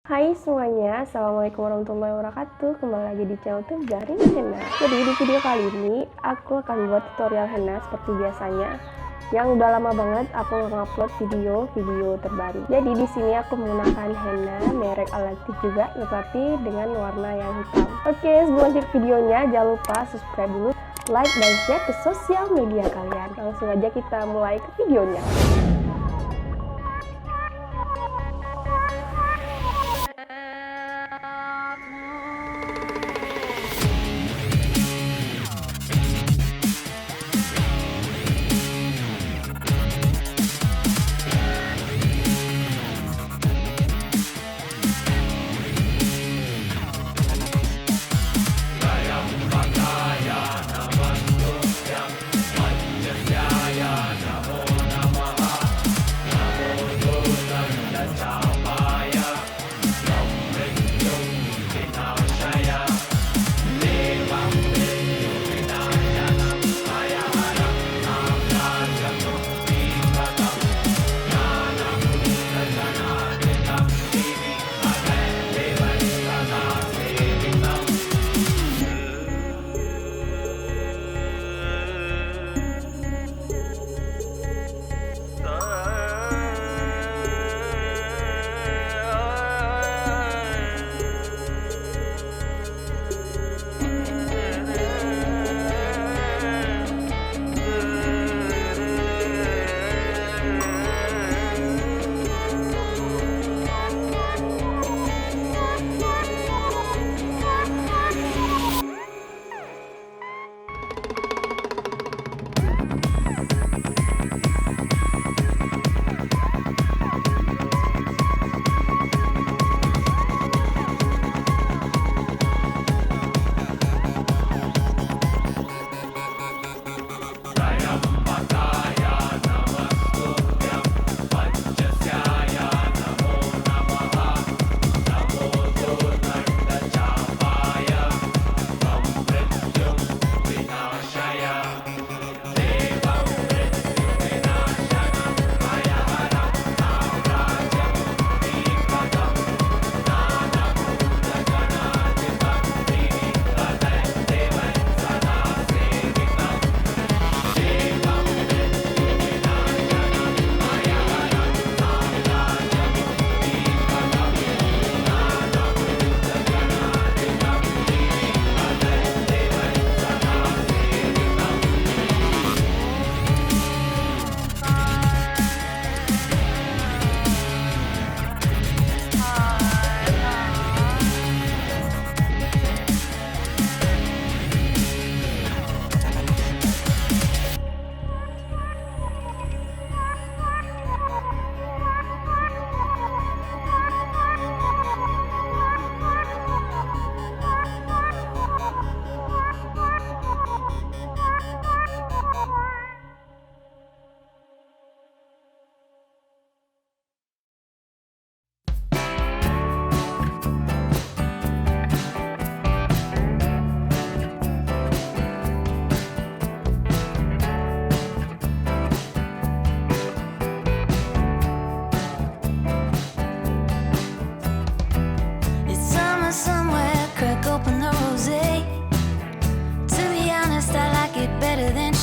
Hai semuanya, Assalamualaikum warahmatullahi wabarakatuh. Kembali lagi di channel Tujari Henna. Jadi di video kali ini aku akan buat tutorial henna seperti biasanya. Yang udah lama banget aku nge-upload video terbaru. Jadi di sini aku menggunakan henna merek Alatik juga, tetapi dengan warna yang hitam. Oke, sebelum lanjut videonya jangan lupa subscribe dulu, like dan share ke sosial media kalian. Langsung aja kita mulai ke videonya.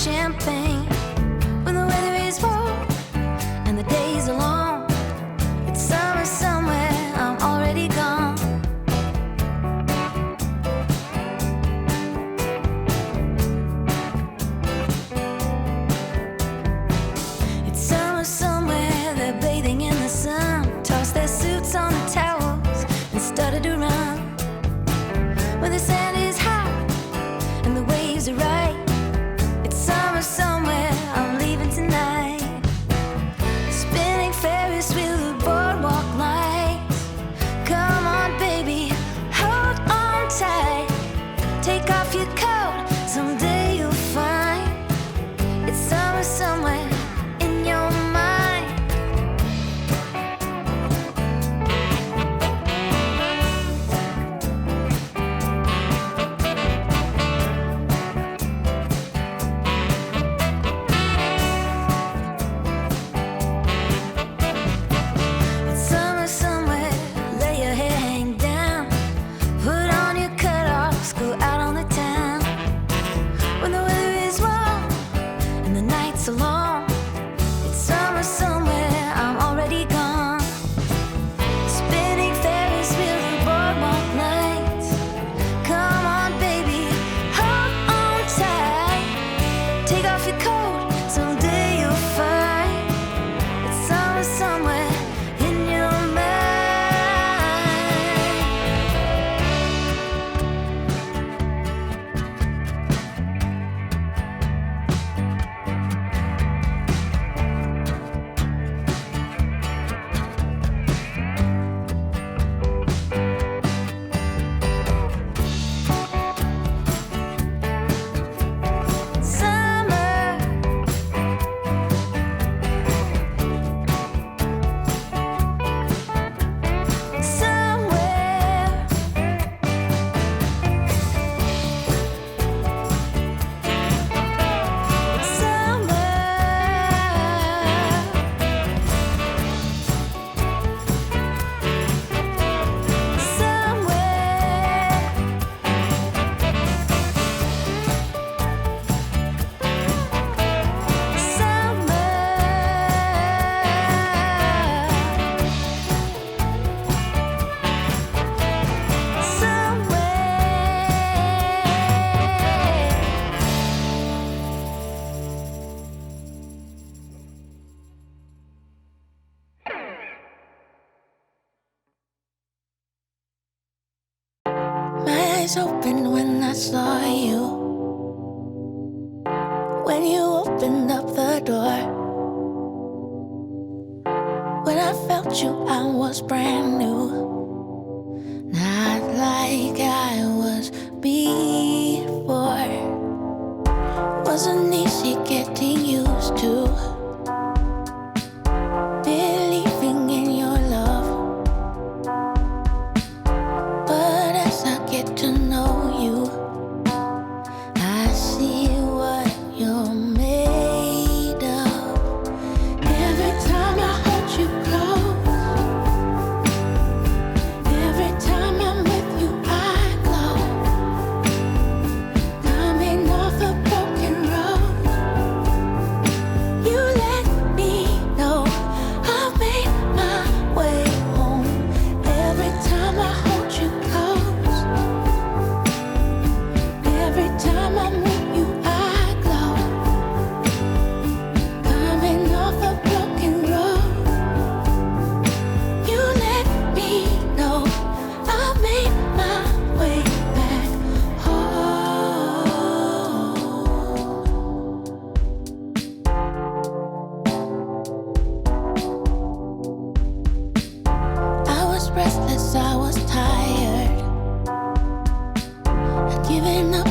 Champagne when the weather is warm and the days are long. It's summer somewhere, I'm already gone. It's summer somewhere, they're bathing in the sun, toss their suits on the towels and started to run. When the sand is hot and the waves are right, somewhere, I'm leaving tonight. Spinning Ferris wheel, the boardwalk lights. Come on, baby, hold on tight. Take off your coat, someday you'll find it's summer somewhere in your mind. eyes opened when I saw you. When you opened up the door, when I felt you, I was brand new. Not like I was before. Wasn't easy getting used to believing in your love. But as I get to know you, I see what you're made of. Every time I hold you close, every time I'm with you, I glow. Coming off a broken road, you let me know I've made my way home. Every time I hold you close, every time I'm with you, I glow. Coming off a broken road, you let me know I've made my way back home. I was restless, I was tired. I'd given up